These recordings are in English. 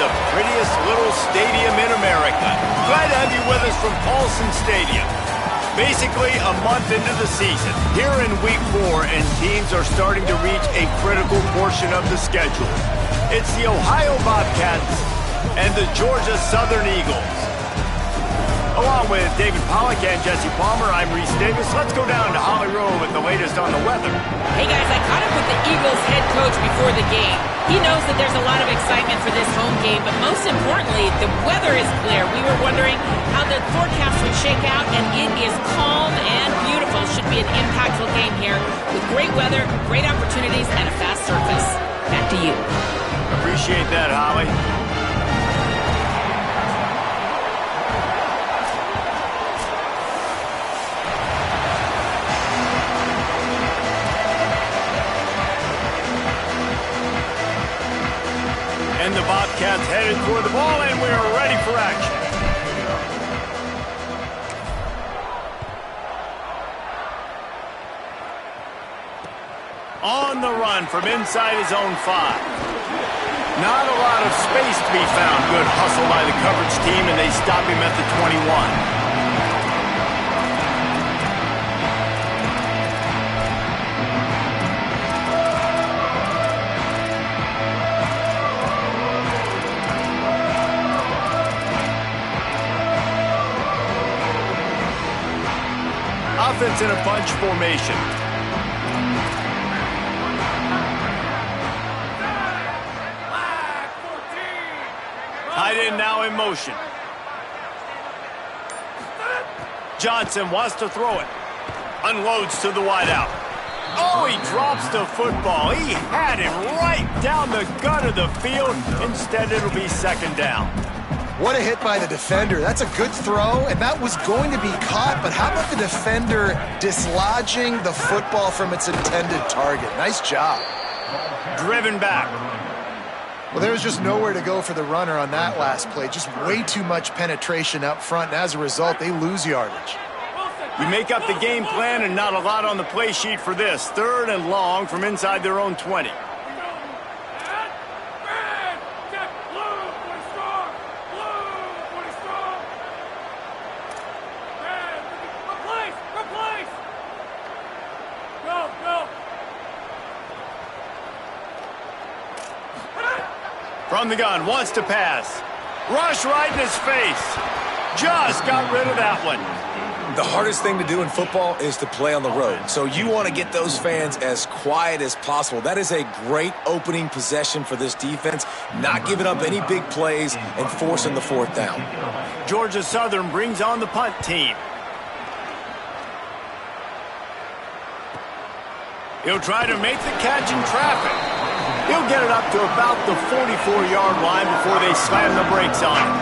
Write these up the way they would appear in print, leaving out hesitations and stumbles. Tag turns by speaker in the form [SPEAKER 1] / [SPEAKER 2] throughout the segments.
[SPEAKER 1] the prettiest little stadium in America. Glad to have you with us from Paulson Stadium. Basically, a month into the season, here in Week 4, and teams are starting to reach a critical portion of the schedule. It's the Ohio Bobcats and the Georgia Southern Eagles. Along with David Pollack and Jesse Palmer, I'm Reese Davis. Let's go down to Holly Rowe with the latest on the weather.
[SPEAKER 2] Hey guys, I caught up with the Eagles head coach before the game. He knows that there's a lot of excitement for this home game, but most importantly, the weather is clear. We were wondering how the forecast would shake out, and it is calm and beautiful. Should be an impactful game here with great weather, great opportunities, and a fast surface. Back to you.
[SPEAKER 1] Appreciate that, Holly. And the Bobcats headed toward the ball, and we are ready for action. On the run from inside his own 5. Not a lot of space to be found. Good hustle by the coverage team, and they stop him at the 21. Offense in a bunch formation. Tight end now in motion. Johnson wants to throw it. Unloads to the wideout. Oh, he drops the football. He had him right down the gut of the field. Instead, it'll be second down.
[SPEAKER 3] What a hit by the defender. That's a good throw, and that was going to be caught, but how about the defender dislodging the football from its intended target? Nice job.
[SPEAKER 1] Driven back.
[SPEAKER 3] Well, there was just nowhere to go for the runner on that last play. Just way too much penetration up front, and as a result, they lose yardage.
[SPEAKER 1] You make up the game plan and not a lot on the play sheet for this. 3rd and long from inside their own 20. From the gun, wants to pass. Rush right in his face. Just got rid of that one.
[SPEAKER 4] The hardest thing to do in football is to play on the road. So you want to get those fans as quiet as possible. That is a great opening possession for this defense. Not giving up any big plays and forcing the 4th down.
[SPEAKER 1] Georgia Southern brings on the punt team. He'll try to make the catch in traffic. He'll get it up to about the 44-yard line before they slam the brakes on him.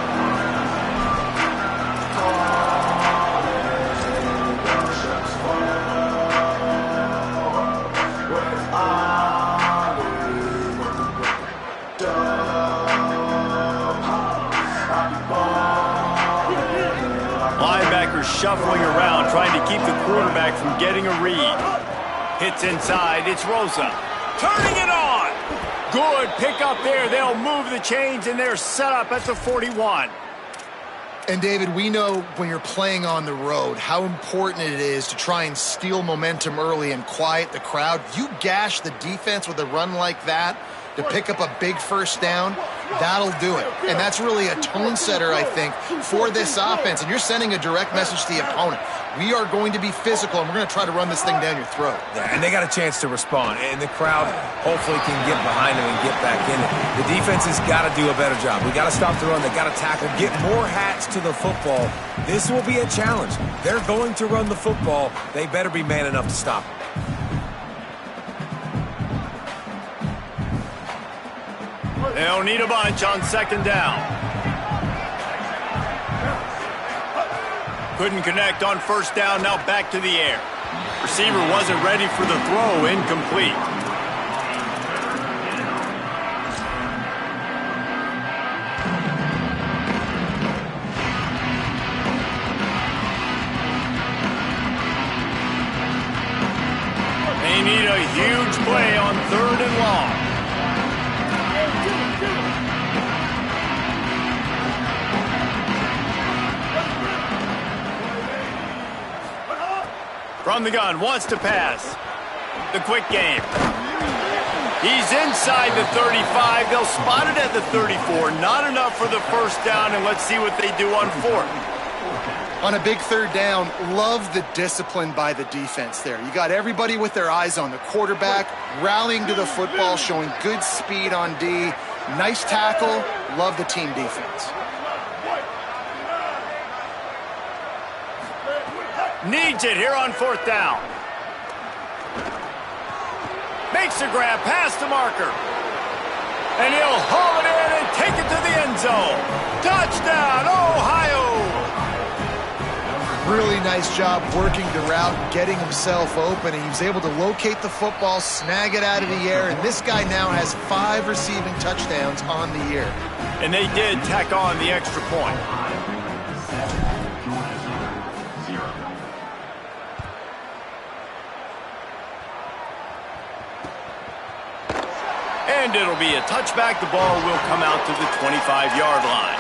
[SPEAKER 1] Linebackers shuffling around, trying to keep the quarterback from getting a read. Hits inside, it's Rosa. Turning it on! Good pick up there. They'll move the chains, and they're set up at the 41.
[SPEAKER 3] And, David, we know when you're playing on the road how important it is to try and steal momentum early and quiet the crowd. You gash the defense with a run like that to pick up a big first down, that'll do it. And that's really a tone setter, I think, for this offense. And you're sending a direct message to the opponent. We are going to be physical, and we're going to try to run this thing down your throat.
[SPEAKER 4] Yeah, and they got a chance to respond. And the crowd hopefully can get behind them and get back in it. The defense has got to do a better job. We got to stop the run. They got to tackle, get more hats to the football. This will be a challenge. They're going to run the football. They better be man enough to stop it.
[SPEAKER 1] They'll need a bunch on second down. Couldn't connect on first down, now back to the air. Receiver wasn't ready for the throw, incomplete. They need a huge play on 3rd and long. From the gun, wants to pass. The quick game. He's inside the 35. They'll spot it at the 34. Not enough for the first down, and let's see what they do on fourth.
[SPEAKER 3] On a big third down, love the discipline by the defense there. You got everybody with their eyes on the quarterback, rallying to the football, showing good speed on D. Nice tackle. Love the team defense.
[SPEAKER 1] Needs it here on fourth down. Makes the grab past the marker. And he'll haul it in and take it to the end zone. Touchdown, Ohio!
[SPEAKER 3] Really nice job working the route, getting himself open, and he was able to locate the football, snag it out of the air, and this guy now has 5 receiving touchdowns on the year.
[SPEAKER 1] And they did tack on the extra point. And it'll be a touchback. The ball will come out to the 25-yard line.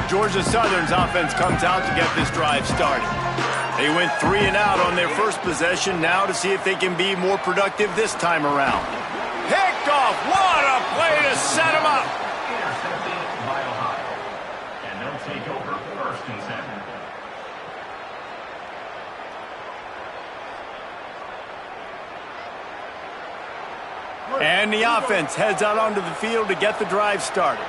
[SPEAKER 1] Georgia Southern's offense comes out to get this drive started. They went 3 and out on their first possession, now to see if they can be more productive this time around. Picked off. What a play to set him up.
[SPEAKER 5] Intercepted by Ohio. And they'll take over first and 7.
[SPEAKER 1] And the offense heads out onto the field to get the drive started.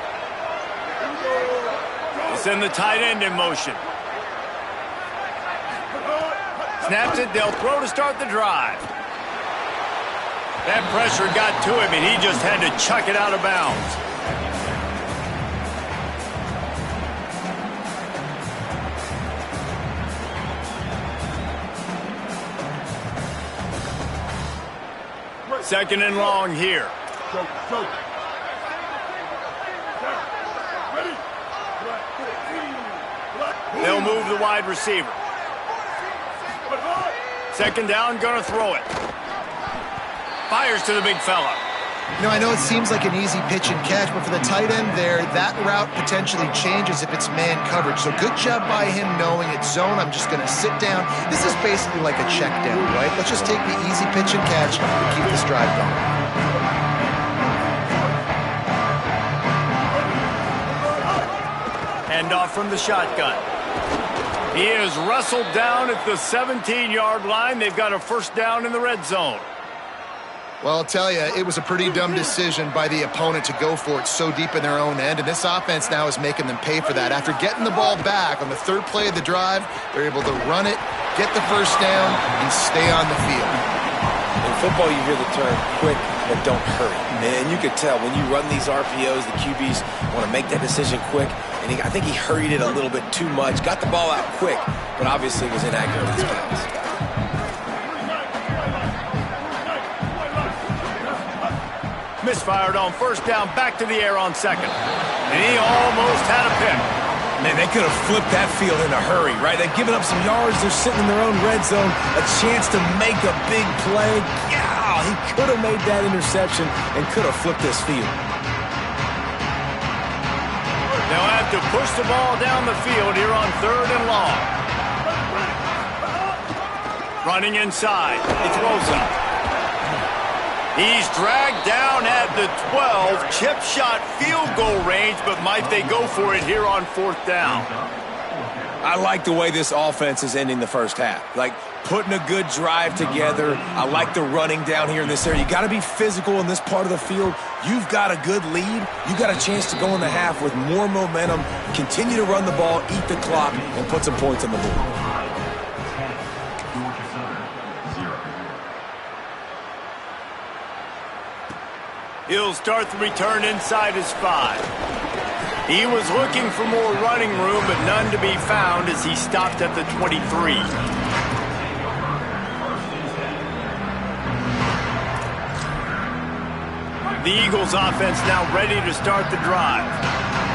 [SPEAKER 1] They send the tight end in motion. Snaps it, they'll throw to start the drive. That pressure got to him, and he just had to chuck it out of bounds. Second and long here. They'll move the wide receiver. Second down, gonna throw it. Fires to the big fella.
[SPEAKER 3] You know, I know it seems like an easy pitch and catch, but for the tight end there, that route potentially changes if it's man coverage. So good job by him knowing it's zone. I'm just going to sit down. This is basically like a check down, right? Let's just take the easy pitch and catch and keep this drive going.
[SPEAKER 1] Hand off from the shotgun. He is wrestled down at the 17-yard line. They've got a first down in the red zone.
[SPEAKER 3] Well, I'll tell you, it was a pretty dumb decision by the opponent to go for it so deep in their own end, and this offense now is making them pay for that. After getting the ball back on the third play of the drive, they're able to run it, get the first down, and stay on the field.
[SPEAKER 4] In football, you hear the term quick, but don't hurry. And you could tell when you run these RPOs, the QBs want to make that decision quick, and I think he hurried it a little bit too much, got the ball out quick, but obviously was inaccurate with his pass.
[SPEAKER 1] Misfired on first down, back to the air on second. And he almost had a pick.
[SPEAKER 4] Man, they could have flipped that field in a hurry, right? They've given up some yards. They're sitting in their own red zone. A chance to make a big play. Yeah, he could have made that interception and could have flipped this field.
[SPEAKER 1] They'll have to push the ball down the field here on third and long. Running inside. He throws it. He's dragged down at the 12, chip shot field goal range, but might they go for it here on fourth down?
[SPEAKER 4] I like the way this offense is ending the first half. Like, putting a good drive together. I like the running down here in this area. You got to be physical in this part of the field. You've got a good lead. You got a chance to go in the half with more momentum, continue to run the ball, eat the clock, and put some points on the board.
[SPEAKER 1] He'll start the return inside his 5. He was looking for more running room, but none to be found as he stopped at the 23. The Eagles offense now ready to start the drive.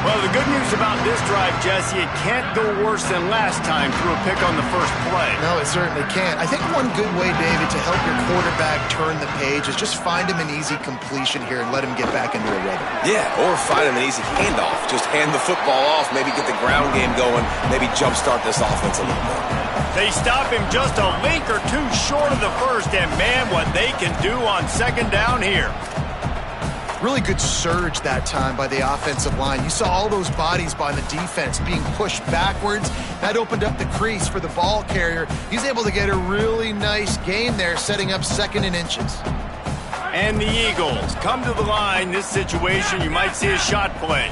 [SPEAKER 1] Well, the good news about this drive, Jesse, it can't go worse than last time through a pick on the first play.
[SPEAKER 3] No, it certainly can't. I think one good way, David, to help your quarterback turn the page is just find him an easy completion here and let him get back into a rhythm.
[SPEAKER 4] Yeah, or find him an easy handoff. Just hand the football off, maybe get the ground game going, maybe jumpstart this offense a little bit.
[SPEAKER 1] They stop him just a link or two short of the first, and man, what they can do on second down here.
[SPEAKER 3] Really good surge that time by the offensive line. You saw all those bodies by the defense being pushed backwards. That opened up the crease for the ball carrier. He's able to get a really nice gain there, setting up second and inches.
[SPEAKER 1] And the Eagles come to the line. This situation, you might see a shot play.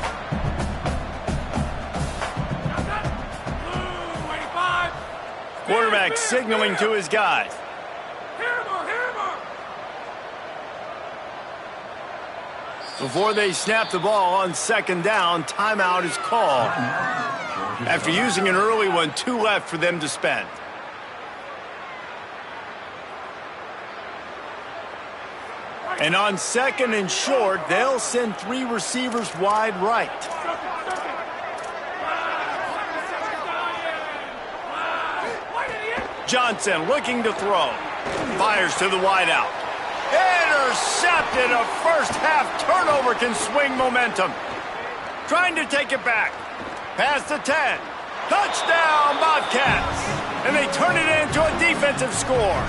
[SPEAKER 1] Quarterback signaling to his guys. Before they snap the ball on second down, timeout is called. After using an early one, 2 left for them to spend. And on second and short, they'll send 3 receivers wide right. Johnson looking to throw. Fires to the wideout. Intercepted. A first-half turnover can swing momentum. Trying to take it back. Past the 10. Touchdown, Bobcats. And they turn it into a defensive score.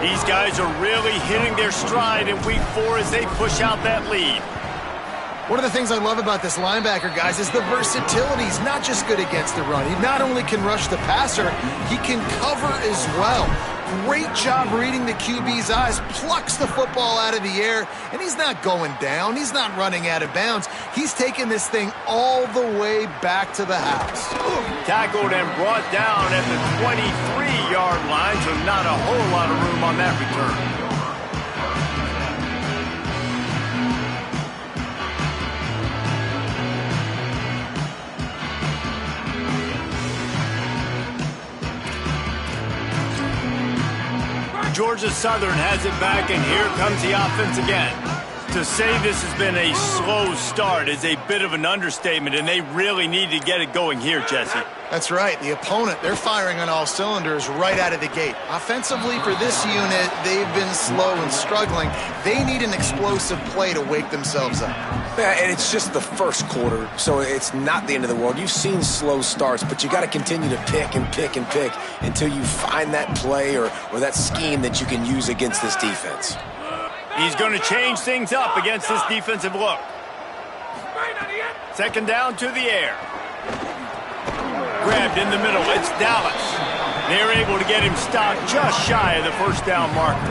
[SPEAKER 1] These guys are really hitting their stride in week 4 as they push out that lead.
[SPEAKER 3] One of the things I love about this linebacker, guys, is the versatility. He's not just good against the run. He not only can rush the passer, he can cover as well. Great job reading the QB's eyes, plucks the football out of the air, and he's not going down. He's not running out of bounds. He's taking this thing all the way back to the house.
[SPEAKER 1] Tackled and brought down at the 23-yard line, so not a whole lot of room on that return. Georgia Southern has it back, and here comes the offense again. To say this has been a slow start is a bit of an understatement, and they really need to get it going here, Jesse.
[SPEAKER 3] That's right. The opponent, they're firing on all cylinders right out of the gate. Offensively, for this unit, they've been slow and struggling. They need an explosive play to wake themselves up.
[SPEAKER 4] Yeah, and it's just the first quarter, so it's not the end of the world. You've seen slow starts, but you got to continue to pick and pick and pick until you find that play or that scheme that you can use against this defense.
[SPEAKER 1] He's going to change things up against this defensive look. Second down to the air. Grabbed in the middle. It's Dallas. They're able to get him stopped just shy of the first down marker.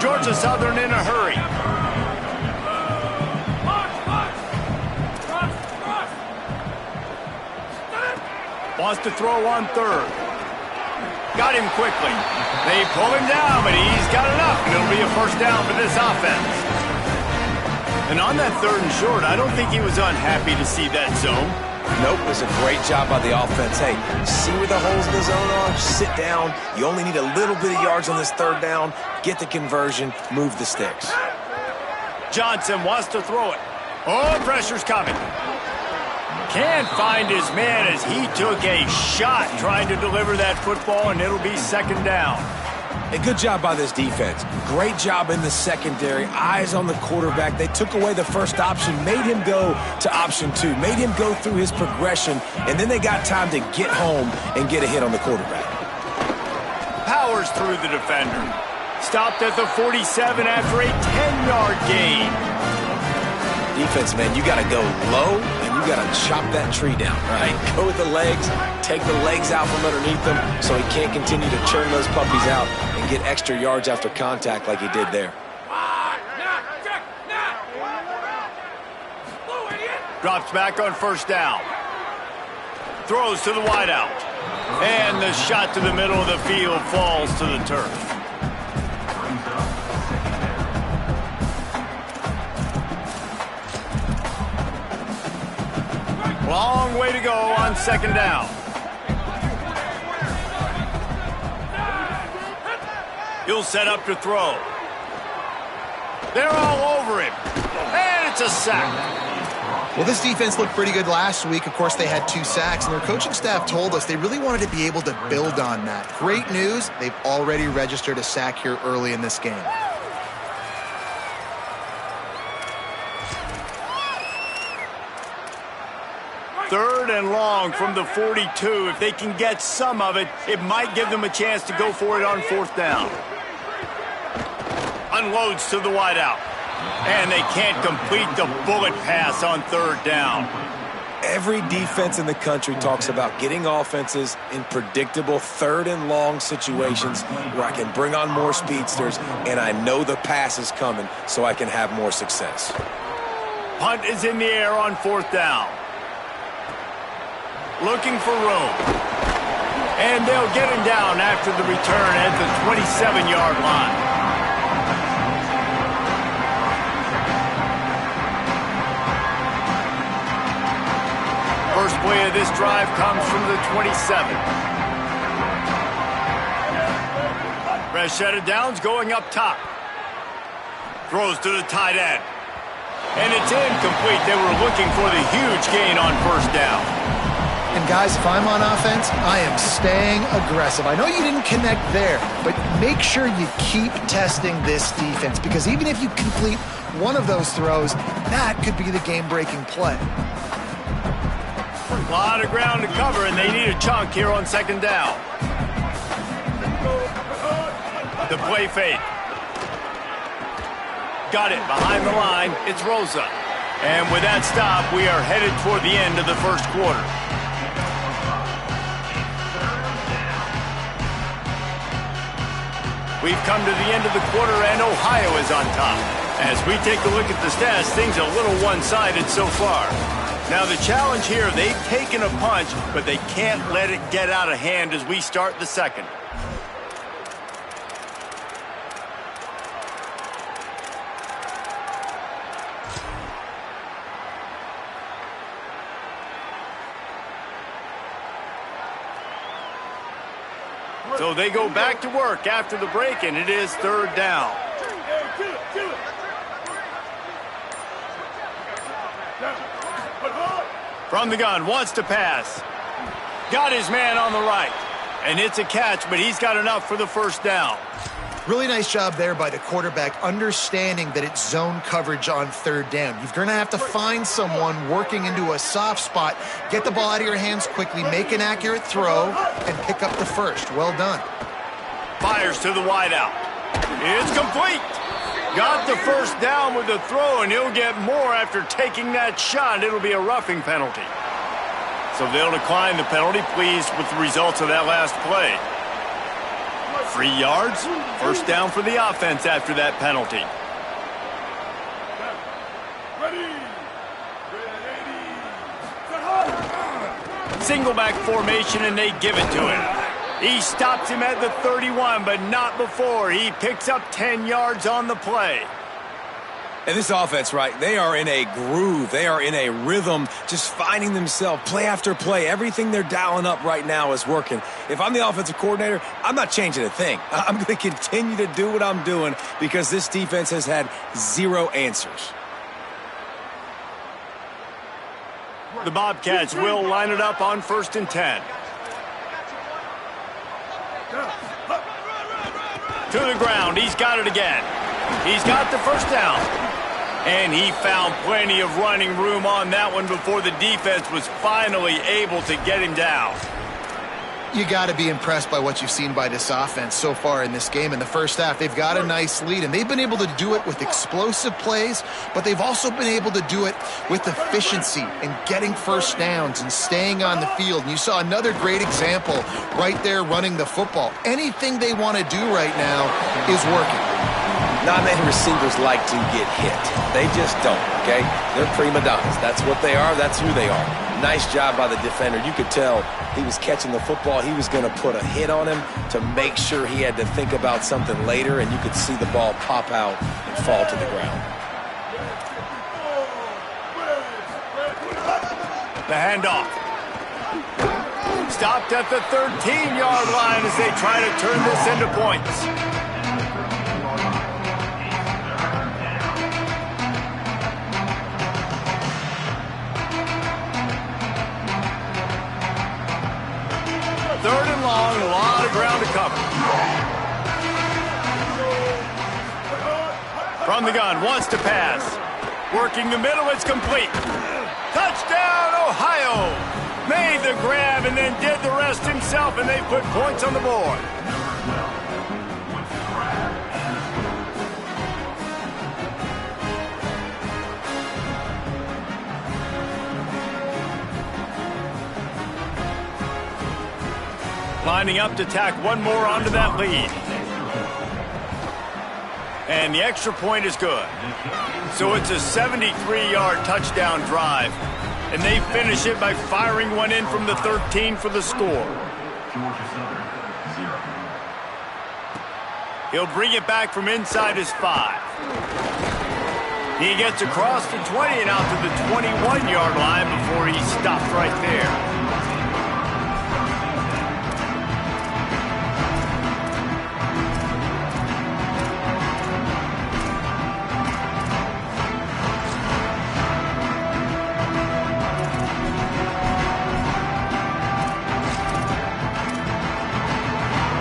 [SPEAKER 1] Georgia Southern in a hurry. Wants to throw on third. Got him quickly. They pull him down, but he's got enough. It'll be a first down for this offense. And on that third and short, I don't think he was unhappy to see that zone.
[SPEAKER 4] Nope, it was a great job by the offense. Hey, see where the holes in the zone are? Sit down. You only need a little bit of yards on this third down. Get the conversion. Move the sticks.
[SPEAKER 1] Johnson wants to throw it. Oh, pressure's coming. Can't find his man as he took a shot trying to deliver that football, and it'll be second down.
[SPEAKER 4] A good job by this defense. Great job in the secondary. Eyes on the quarterback. They took away the first option, made him go to option 2, made him go through his progression, and then they got time to get home and get a hit on the quarterback.
[SPEAKER 1] Powers through the defender. Stopped at the 47 after a 10-yard gain.
[SPEAKER 4] Defense, man, you got to go low, and you got to chop that tree down, right? Go with the legs, take the legs out from underneath them so he can't continue to churn those puppies out and get extra yards after contact like he did there.
[SPEAKER 1] Drops back on first down. Throws to the wideout. And the shot to the middle of the field falls to the turf. Long way to go on second down. He'll set up to throw. They're all over him. And it's a sack.
[SPEAKER 3] Well, this defense looked pretty good last week. Of course, they had 2 sacks, and their coaching staff told us they really wanted to be able to build on that. Great news, they've already registered a sack here early in this game.
[SPEAKER 1] Third and long from the 42. If they can get some of it, it might give them a chance to go for it on 4th down. Unloads to the wideout. And they can't complete the bullet pass on 3rd down.
[SPEAKER 4] Every defense in the country talks about getting offenses in predictable 3rd and long situations where I can bring on more speedsters and I know the pass is coming so I can have more success.
[SPEAKER 1] Punt is in the air on 4th down. Looking for room. And they'll get him down after the return at the 27-yard line. First play of this drive comes from the 27. Rashad Downs going up top. Throws to the tight end. And it's incomplete. They were looking for the huge gain on 1st down.
[SPEAKER 3] And guys, if I'm on offense, I am staying aggressive. I know you didn't connect there, but make sure you keep testing this defense, because even if you complete one of those throws, that could be the game-breaking play.
[SPEAKER 1] A lot of ground to cover, and they need a chunk here on 2nd down. The play fake. Got it behind the line. It's Rosa. And with that stop, we are headed toward the end of the 1st quarter. We've come to the end of the quarter, and Ohio is on top. As we take a look at the stats, things are a little one-sided so far. Now the challenge here, they've taken a punch, but they can't let it get out of hand as we start the 2nd. So they go back to work after the break, and it is 3rd down. From the gun, wants to pass. Got his man on the right. And it's a catch, but he's got enough for the 1st down.
[SPEAKER 3] Really nice job there by the quarterback, understanding that it's zone coverage on 3rd down. You're going to have to find someone working into a soft spot, get the ball out of your hands quickly, make an accurate throw, and pick up the 1st. Well done.
[SPEAKER 1] Fires to the wideout. It's complete. Got the 1st down with the throw, and he'll get more after taking that shot. It'll be a roughing penalty. So they'll decline the penalty, pleased with the results of that last play. 3 yards, 1st down for the offense after that penalty. Single back formation, and they give it to him. He stops him at the 31, but not before. He picks up 10 yards on the play.
[SPEAKER 4] And this offense, right, they are in a groove. They are in a rhythm, just finding themselves play after play. Everything they're dialing up right now is working. If I'm the offensive coordinator, I'm not changing a thing. I'm going to continue to do what I'm doing because this defense has had 0 answers.
[SPEAKER 1] The Bobcats will line it up on 1st and 10. To the ground. He's got it again. He's got the 1st down. And he found plenty of running room on that one before the defense was finally able to get him down.
[SPEAKER 3] You got to be impressed by what you've seen by this offense so far in this game. In the 1st half, they've got a nice lead, and they've been able to do it with explosive plays, but they've also been able to do it with efficiency and getting 1st downs and staying on the field. And you saw another great example right there running the football. Anything they want to do right now is working.
[SPEAKER 4] Not many receivers like to get hit. They just don't, okay? They're prima donnas. That's what they are. That's who they are. Nice job by the defender. You could tell he was catching the football. He was going to put a hit on him to make sure he had to think about something later, and you could see the ball pop out and fall to the ground.
[SPEAKER 1] The handoff. Stopped at the 13-yard line as they try to turn this into points. ground to cover. From the gun, wants to pass. Working the middle, it's complete. Touchdown, Ohio! Made the grab and then did the rest himself, and they put points on the board. Lining up to tack one more onto that lead. And the extra point is good. So it's a 73-yard touchdown drive. And they finish it by firing one in from the 13 for the score.
[SPEAKER 5] Georgia Southern, 0.
[SPEAKER 1] He'll bring it back from inside his 5. He gets across the 20 and out to the 21-yard line before he stopped right there.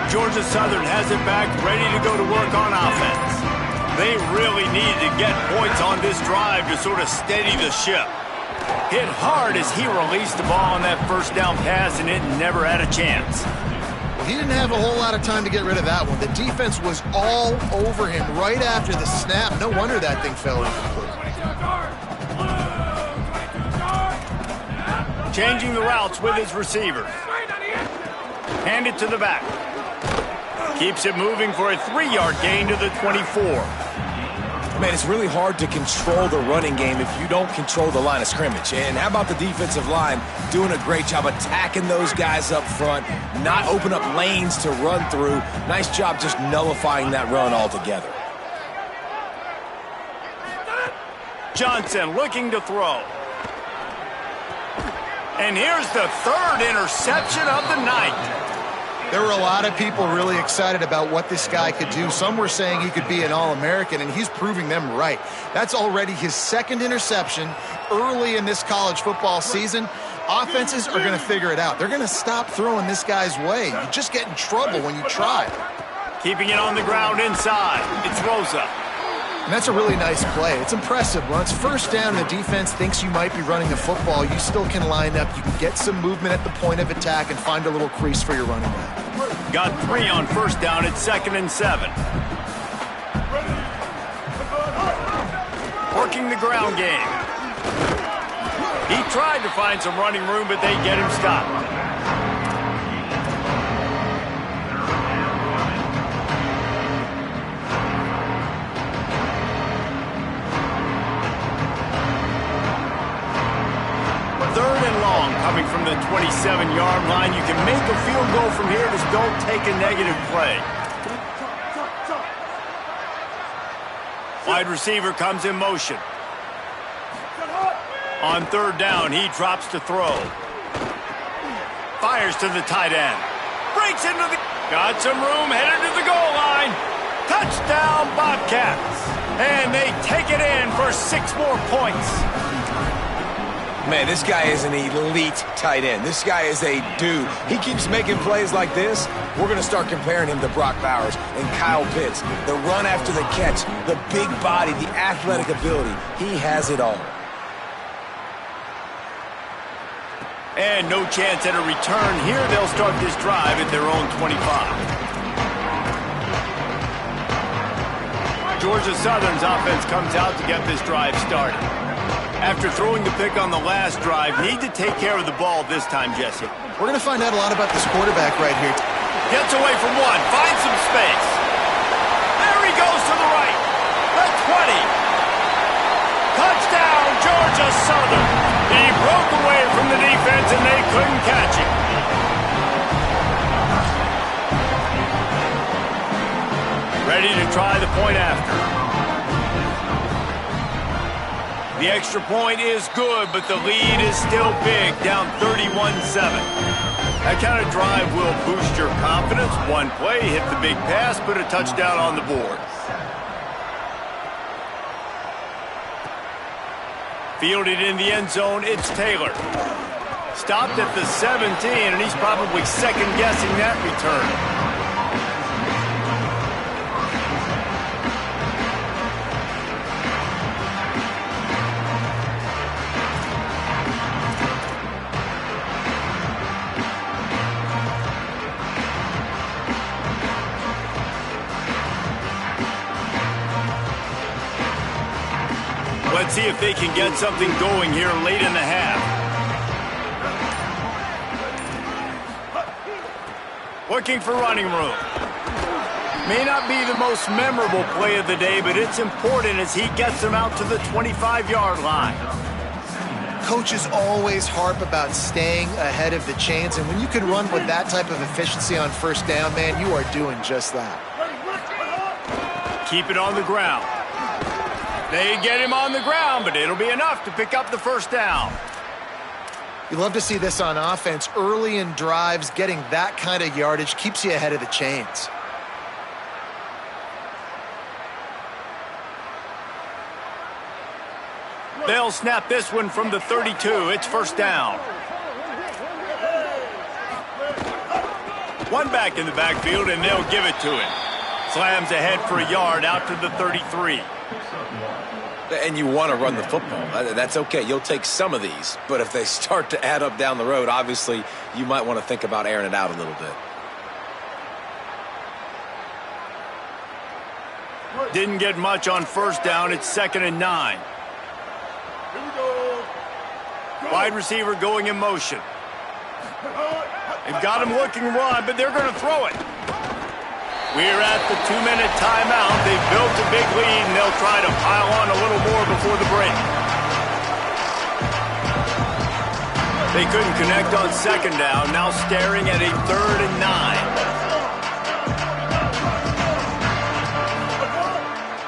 [SPEAKER 1] Georgia Southern has it back, ready to go to work on offense. They really needed to get points on this drive to sort of steady the ship. Hit hard as he released the ball on that first down pass, and it never had a chance.
[SPEAKER 3] Well, he didn't have a whole lot of time to get rid of that one. The defense was all over him right after the snap. No wonder that thing fell incomplete.
[SPEAKER 1] Changing the routes with his receivers. Hand it to the back. Keeps it moving for a 3-yard gain to the 24.
[SPEAKER 4] Man, it's really hard to control the running game if you don't control the line of scrimmage. And how about the defensive line doing a great job attacking those guys up front, not open up lanes to run through. Nice job just nullifying that run altogether.
[SPEAKER 1] Johnson looking to throw. And here's the 3rd interception of the night.
[SPEAKER 3] There were a lot of people really excited about what this guy could do. Some were saying he could be an All-American, and he's proving them right. That's already his 2nd interception early in this college football season. Offenses are going to figure it out. They're going to stop throwing this guy's way. You just get in trouble when you try.
[SPEAKER 1] Keeping it on the ground inside. It's Rosa.
[SPEAKER 3] And that's a really nice play. It's impressive. When it's first down and the defense thinks you might be running the football, you still can line up. You can get some movement at the point of attack and find a little crease for your running back.
[SPEAKER 1] Got 3 on first down. It's 2nd and 7. Working the ground game. He tried to find some running room, but they get him stopped. Coming from the 27-yard line, you can make a field goal from here. Just don't take a negative play. Wide receiver comes in motion. On 3rd down, he drops to throw. Fires to the tight end. Breaks into the... Got some room, headed to the goal line. Touchdown, Bobcats. And they take it in for 6 more points.
[SPEAKER 4] Man, this guy is an elite tight end. This guy is a dude. He keeps making plays like this. We're going to start comparing him to Brock Bowers and Kyle Pitts. The run after the catch, the big body, the athletic ability. He has it all.
[SPEAKER 1] And no chance at a return here. They'll start this drive at their own 25. Georgia Southern's offense comes out to get this drive started. After throwing the pick on the last drive, need to take care of the ball this time, Jesse.
[SPEAKER 3] We're going to find out a lot about this quarterback right here.
[SPEAKER 1] Gets away from one, finds some space. There he goes to the right. The 20. Touchdown, Georgia Southern. He broke away from the defense and they couldn't catch him. Ready to try the point after. The extra point is good, but the lead is still big, down 31-7. That kind of drive will boost your confidence. One play, hit the big pass, put a touchdown on the board. Fielded in the end zone, it's Taylor. Stopped at the 17, and he's probably second-guessing that return. Let's see if they can get something going here late in the half. Looking for running room. May not be the most memorable play of the day, but it's important as he gets them out to the 25-yard line.
[SPEAKER 3] Coaches always harp about staying ahead of the chains, and when you can run with that type of efficiency on first down, man, you are doing just that.
[SPEAKER 1] Keep it on the ground. They get him on the ground, but it'll be enough to pick up the first down.
[SPEAKER 3] You love to see this on offense. Early in drives, getting that kind of yardage keeps you ahead of the chains.
[SPEAKER 1] They'll snap this one from the 32. It's first down. One back in the backfield, and they'll give it to him. Slams ahead for a yard out to the 33.
[SPEAKER 4] And you want to run the football. That's okay. You'll take some of these. But if they start to add up down the road, obviously you might want to think about airing it out a little bit.
[SPEAKER 1] Didn't get much on first down. It's 2nd and 9. Wide receiver going in motion. They've got him looking run, but they're going to throw it. We're at the 2-minute timeout. They've built a big lead, and they'll try to pile on a little more before the break. They couldn't connect on 2nd down. Now staring at a 3rd and 9.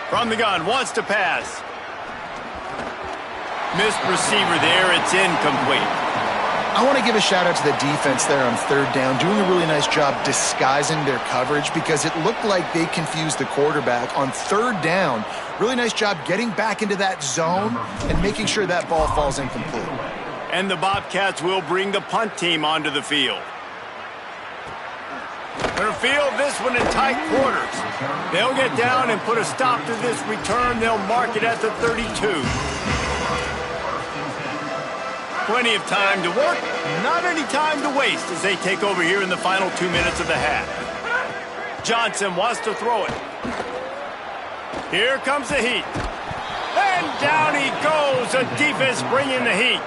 [SPEAKER 1] From the gun, wants to pass. Missed receiver there. It's incomplete.
[SPEAKER 3] I want to give a shout-out to the defense there on 3rd down, doing a really nice job disguising their coverage because it looked like they confused the quarterback on 3rd down. Really nice job getting back into that zone and making sure that ball falls incomplete.
[SPEAKER 1] And the Bobcats will bring the punt team onto the field. They'll field this one in tight quarters. They'll get down and put a stop to this return. They'll mark it at the 32. Plenty of time to work, not any time to waste as they take over here in the final 2 minutes of the half. Johnson wants to throw it. Here comes the heat. And down he goes. The defense bringing the heat.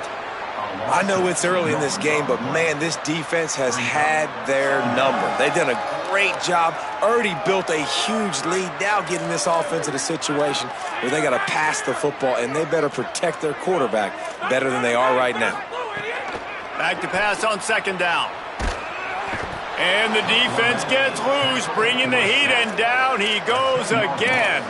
[SPEAKER 4] I know it's early in this game, but, man, this defense has had their number. They've done a great job, already built a huge lead, now getting this offense in a situation where they got to pass the football, and they better protect their quarterback better than they are right now.
[SPEAKER 1] Back to pass on 2nd down. And the defense gets loose, bringing the heat, and down he goes again.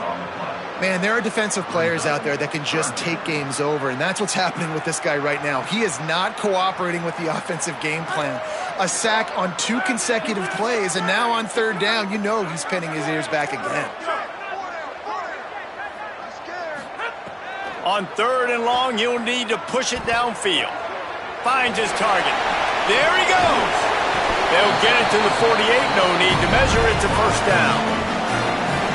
[SPEAKER 3] Man, there are defensive players out there that can just take games over, and that's what's happening with this guy right now. He is not cooperating with the offensive game plan. A sack on 2 consecutive plays, and now on 3rd down, you know he's pinning his ears back again.
[SPEAKER 1] On 3rd and long, he'll need to push it downfield. Finds his target. There he goes. They'll get it to the 48. No need to measure. It's a first down.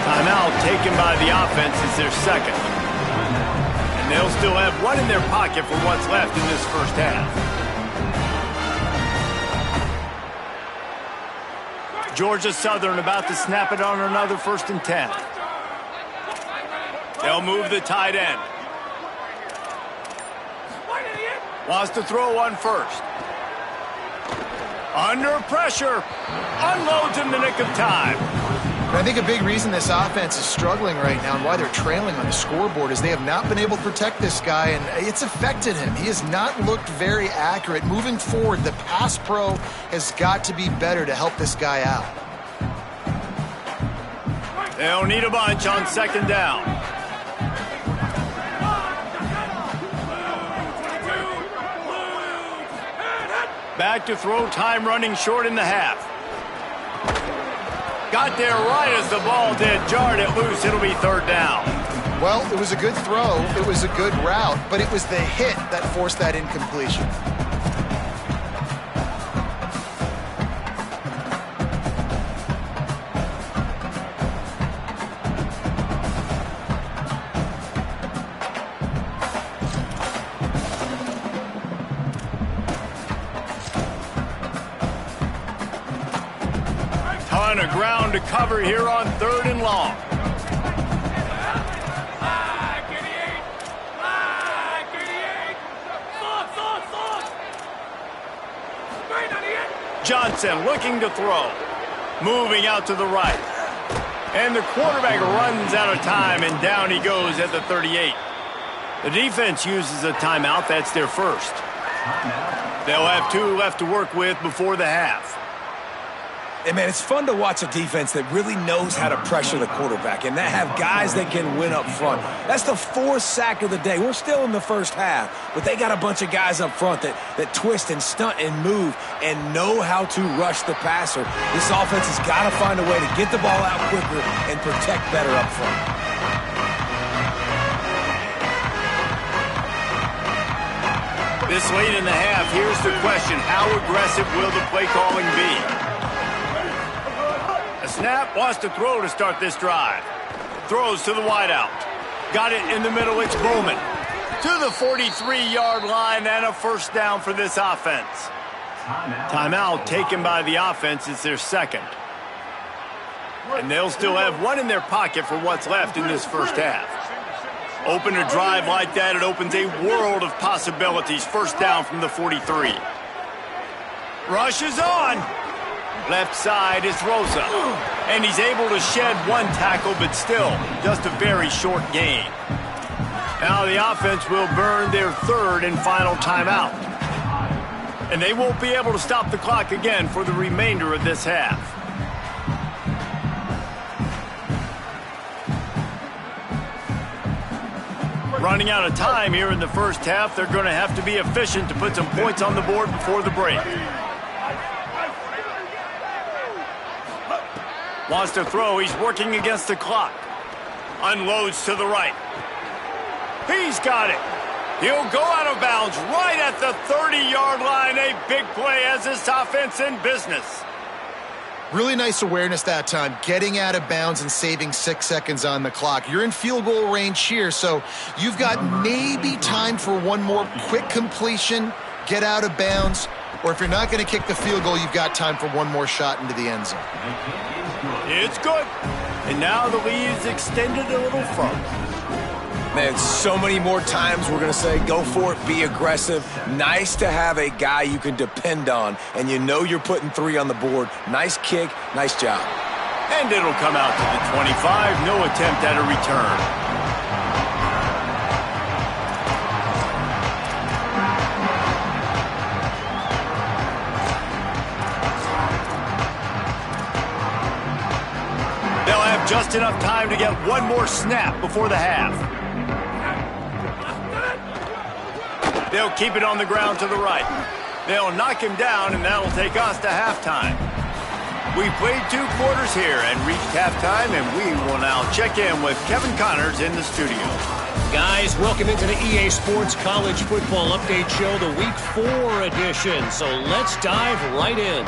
[SPEAKER 1] Timeout taken by the offense is their 2nd. And they'll still have one in their pocket for what's left in this first half. Georgia Southern about to snap it on another 1st and 10. They'll move the tight end. Wants to throw one first. Under pressure. Unloads in the nick of time.
[SPEAKER 3] I think a big reason this offense is struggling right now and why they're trailing on the scoreboard is they have not been able to protect this guy, and it's affected him. He has not looked very accurate. Moving forward, the pass pro has got to be better to help this guy out.
[SPEAKER 1] They'll need a bunch on 2nd down. Back to throw, time running short in the half. Got there right as the ball did. Jarred it loose. It'll be 3rd down.
[SPEAKER 3] Well, it was a good throw. It was a good route, but it was the hit that forced that incompletion.
[SPEAKER 1] Ton of ground to cover here on 3rd and long. Johnson looking to throw. Moving out to the right. And the quarterback runs out of time, and down he goes at the 38. The defense uses a timeout. That's their first. They'll have 2 left to work with before the half.
[SPEAKER 4] And, man, it's fun to watch a defense that really knows how to pressure the quarterback and that have guys that can win up front. That's the 4th sack of the day. We're still in the first half, but they got a bunch of guys up front that twist and stunt and move and know how to rush the passer. This offense has got to find a way to get the ball out quicker and protect better up front.
[SPEAKER 1] This late in the half, here's the question. How aggressive will the play calling be? Snap, wants to throw to start this drive. Throws to the wideout. Got it in the middle, it's Bowman. To the 43-yard line and a first down for this offense. Timeout taken by the offense. It's their second. And they'll still have 1 in their pocket for what's left in this first half. Open a drive like that, it opens a world of possibilities. First down from the 43. Rush is on. Left side is Rosa. And he's able to shed 1 tackle, but still just a very short gain. Now the offense will burn their 3rd and final timeout. And they won't be able to stop the clock again for the remainder of this half. Running out of time here in the first half. They're going to have to be efficient to put some points on the board before the break. Wants to throw. He's working against the clock. Unloads to the right. He's got it. He'll go out of bounds right at the 30-yard line. A big play as this offense in business.
[SPEAKER 3] Really nice awareness that time, getting out of bounds and saving 6 seconds on the clock. You're in field goal range here, so you've got maybe time for one more quick completion, get out of bounds, or if you're not going to kick the field goal, you've got time for one more shot into the end zone.
[SPEAKER 1] It's good. And now the lead is extended a little further.
[SPEAKER 4] Man, so many more times we're going to say, go for it, be aggressive. Nice to have a guy you can depend on, and you know you're putting 3 on the board. Nice kick, nice job.
[SPEAKER 1] And it'll come out to the 25. No attempt at a return. They'll have just enough time to get 1 more snap before the half. They'll keep it on the ground to the right. They'll knock him down, and that'll take us to halftime. We played 2 quarters here and reached halftime, and we will now check in with Kevin Connors in the studio.
[SPEAKER 6] Guys, welcome into the EA Sports College Football Update Show, the Week 4 edition. So let's dive right in.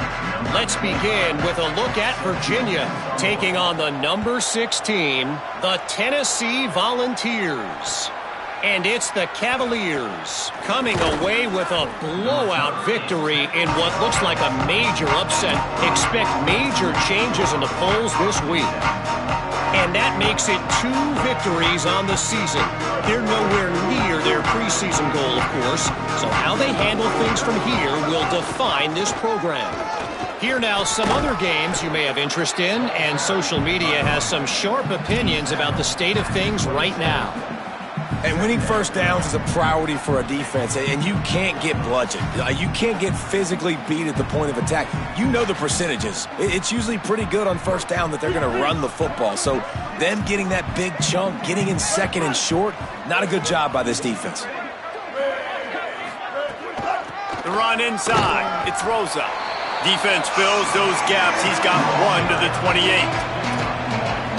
[SPEAKER 6] Let's begin with a look at Virginia taking on the number 6 team, the Tennessee Volunteers. And it's the Cavaliers coming away with a blowout victory in what looks like a major upset. Expect major changes in the polls this week. And that makes it 2 victories on the season. They're nowhere near their preseason goal, of course. So how they handle things from here will define this program. Here now, some other games you may have interest in, and social media has some sharp opinions about the state of things right now.
[SPEAKER 4] And winning first downs is a priority for a defense, and you can't get bludgeoned. You can't get physically beat at the point of attack. You know the percentages. It's usually pretty good on first down that they're going to run the football. So them getting that big chunk, getting in second and short, not a good job by this defense.
[SPEAKER 1] The run inside. It's Rosa. Defense fills those gaps. He's got 1 to the 28.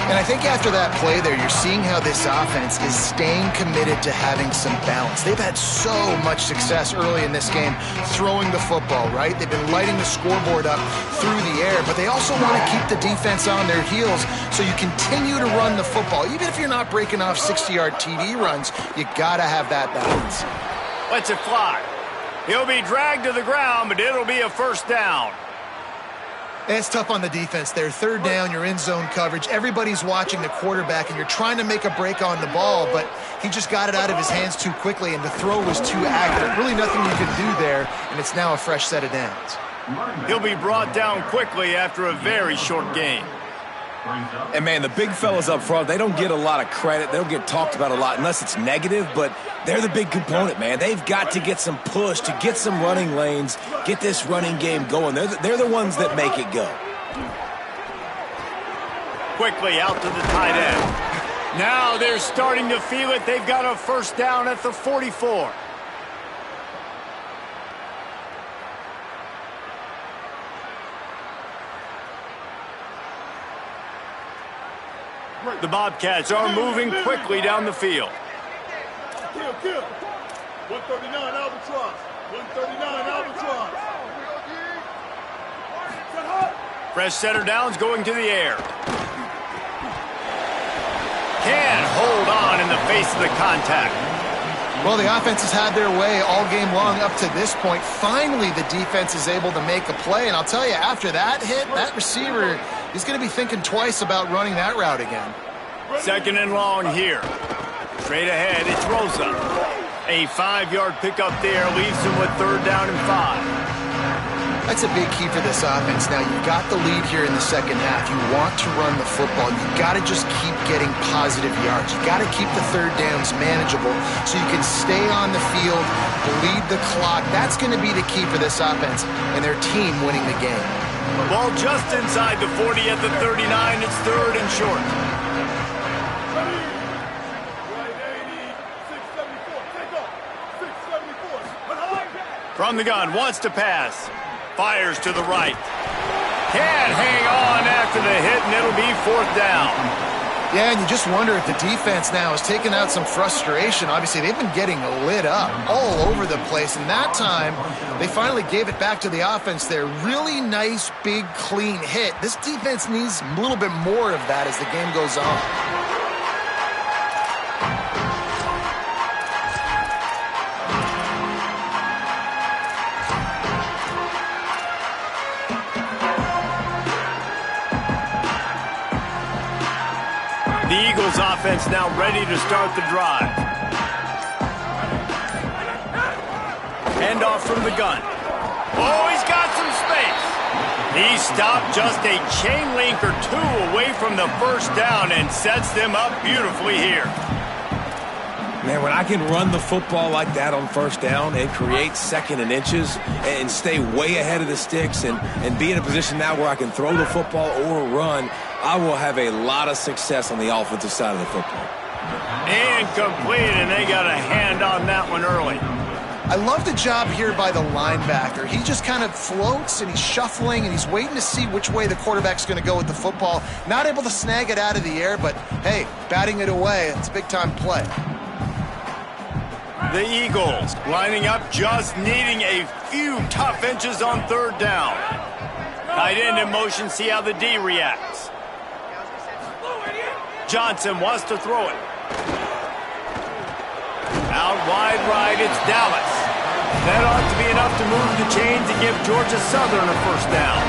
[SPEAKER 3] And I think after that play there, you're seeing how this offense is staying committed to having some balance. They've had so much success early in this game throwing the football, right? They've been lighting the scoreboard up through the air, but they also want to keep the defense on their heels so you continue to run the football. Even if you're not breaking off 60-yard TD runs, you got to have that balance.
[SPEAKER 1] Lets it fly. He'll be dragged to the ground, but it'll be a first down.
[SPEAKER 3] It's tough on the defense there. 3rd down, you're in zone coverage. Everybody's watching the quarterback, and you're trying to make a break on the ball, but he just got it out of his hands too quickly, and the throw was too accurate. Really nothing you could do there, and it's now a fresh set of downs.
[SPEAKER 1] He'll be brought down quickly after a very short game.
[SPEAKER 4] And, man, the big fellas up front, they don't get a lot of credit. They don't get talked about a lot unless it's negative, but they're the big component, man. They've got to get some push, to get some running lanes, get this running game going. They're the ones that make it go.
[SPEAKER 1] Quickly out to the tight end. Now they're starting to feel it. They've got a first down at the 44. The Bobcats are moving quickly down the field.
[SPEAKER 7] Kill. 139 Albatross. 139 Albatross.
[SPEAKER 1] Fresh setter downs going to the air. Can't hold on in the face of the contact.
[SPEAKER 3] Well, the offense has had their way all game long up to this point. Finally, the defense is able to make a play. And I'll tell you, after that hit, that receiver is going to be thinking twice about running that route again.
[SPEAKER 1] Second and long here. Straight ahead, it's Rosa. A 5-yard pickup there leaves him with third down and 5.
[SPEAKER 3] That's a big key for this offense. Now, you've got the lead here in the second half. You want to run the football. You've got to just keep getting positive yards. You've got to keep the third downs manageable so you can stay on the field, bleed the clock. That's going to be the key for this offense and their team winning the game.
[SPEAKER 1] Ball just inside the 40 at the 39. It's third and short. From the gun, wants to pass. Fires to the right. Can't hang on after the hit, and it'll be fourth down.
[SPEAKER 3] Yeah, and you just wonder if the defense now has taken out some frustration. Obviously, they've been getting lit up all over the place, and that time, they finally gave it back to the offense there. Really nice, big, clean hit. This defense needs a little bit more of that as the game goes on.
[SPEAKER 1] The Eagles offense now ready to start the drive. Hand off from the gun. Oh, he's got some space. He stopped just a chain link or two away from the first down and sets them up beautifully here.
[SPEAKER 4] Man, when I can run the football like that on first down and create second and inches and stay way ahead of the sticks and be in a position now where I can throw the football or run, I will have a lot of success on the offensive side of the football.
[SPEAKER 1] Incomplete, and they got a hand on that one early.
[SPEAKER 3] I love the job here by the linebacker. He just kind of floats, and he's shuffling, and he's waiting to see which way the quarterback's going to go with the football. Not able to snag it out of the air, but, hey, batting it away, it's a big-time play.
[SPEAKER 1] The Eagles lining up, just needing a few tough inches on third down. Tight end in motion, see how the D reacts. Johnson wants to throw it. Out wide right, it's Dallas. That ought to be enough to move the chains and give Georgia Southern a first down.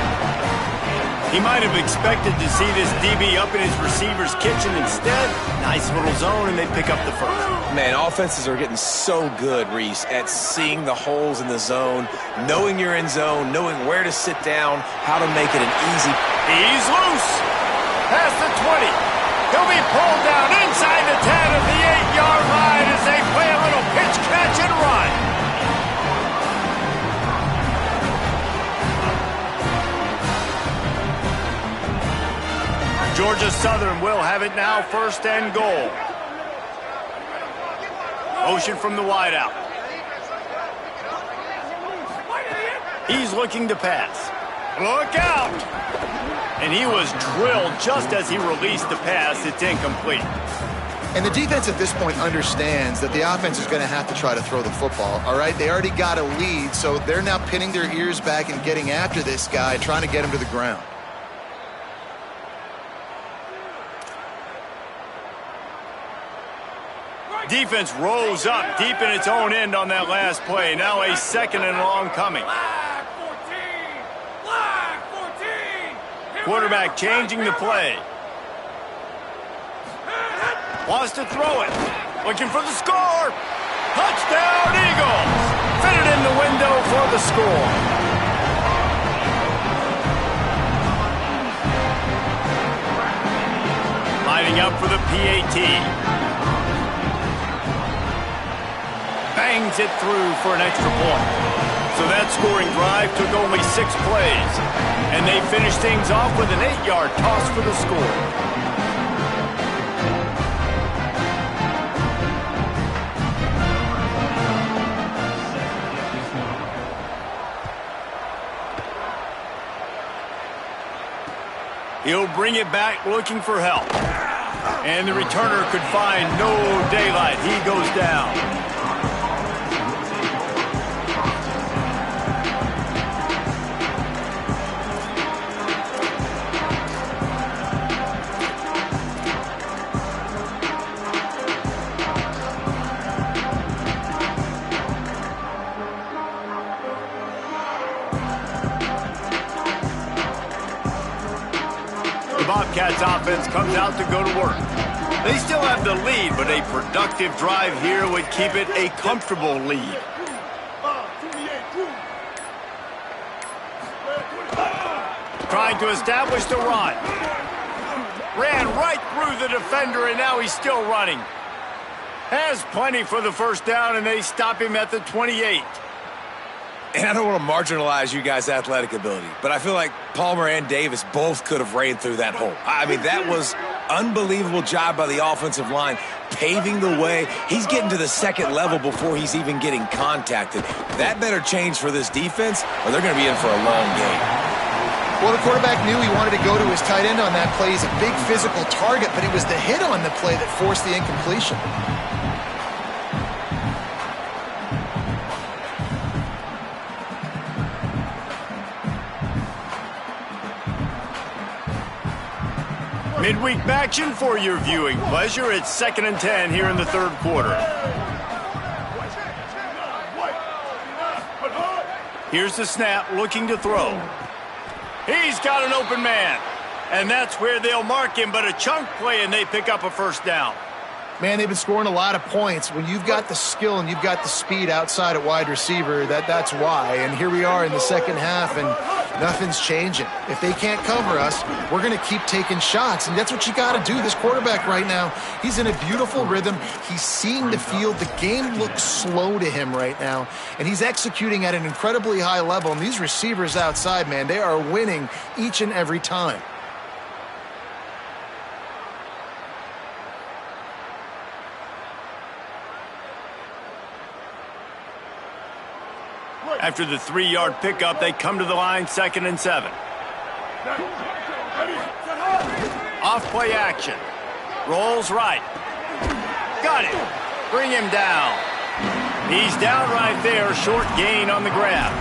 [SPEAKER 1] He might have expected to see this DB up in his receiver's kitchen. Instead, nice little zone, and they pick up the first.
[SPEAKER 4] Man, offenses are getting so good, Reese, at seeing the holes in the zone, knowing you're in zone, knowing where to sit down, how to make it an easy.
[SPEAKER 1] He's loose. Past the 20. He'll be pulled down inside the 10 of the 8-yard line as they play a little pitch, catch, and run. Georgia Southern will have it now, first and goal. Motion from the wideout. He's looking to pass. Look out! And he was drilled just as he released the pass. It's incomplete.
[SPEAKER 3] And the defense at this point understands that the offense is going to have to try to throw the football, all right? They already got a lead, so they're now pinning their ears back and getting after this guy, trying to get him to the ground.
[SPEAKER 1] Defense rose up deep in its own end on that last play. Now a second and long coming. Quarterback changing the play. Wants to throw it. Looking for the score. Touchdown, Eagles. Fit it in the window for the score. Lining up for the PAT. Bangs it through for an extra point. So that scoring drive took only 6 plays. And they finished things off with an 8-yard toss for the score. He'll bring it back looking for help. And the returner could find no daylight. He goes down. Bobcats offense comes out to go to work. They still have the lead, but a productive drive here would keep it a comfortable lead. Trying to establish the run. Ran right through the defender, and now he's still running. Has plenty for the first down, and they stop him at the 28.
[SPEAKER 4] And I don't want to marginalize you guys' athletic ability, but I feel like Palmer and Davis both could have ran through that hole. I mean, that was unbelievable job by the offensive line, paving the way. He's getting to the second level before he's even getting contacted. That better change for this defense, or they're going to be in for a long game.
[SPEAKER 3] Well, the quarterback knew he wanted to go to his tight end on that play. He's a big physical target, but it was the hit on the play that forced the incompletion.
[SPEAKER 1] Midweek action for your viewing pleasure. It's 2nd and 10 here in the third quarter. Here's the snap, looking to throw. He's got an open man. And that's where they'll mark him, but a chunk play and they pick up a first down.
[SPEAKER 3] Man, they've been scoring a lot of points. When you've got the skill and you've got the speed outside at wide receiver, that's why. And here we are in the second half, and nothing's changing. If they can't cover us, we're going to keep taking shots, and that's what you got to do. This quarterback right now, he's in a beautiful rhythm. He's seeing the field. The game looks slow to him right now, and he's executing at an incredibly high level. And these receivers outside, man, they are winning each and every time.
[SPEAKER 1] After the 3-yard pickup, they come to the line, 2nd and 7. Off play action. Rolls right. Got it. Bring him down. He's down right there, short gain on the grab.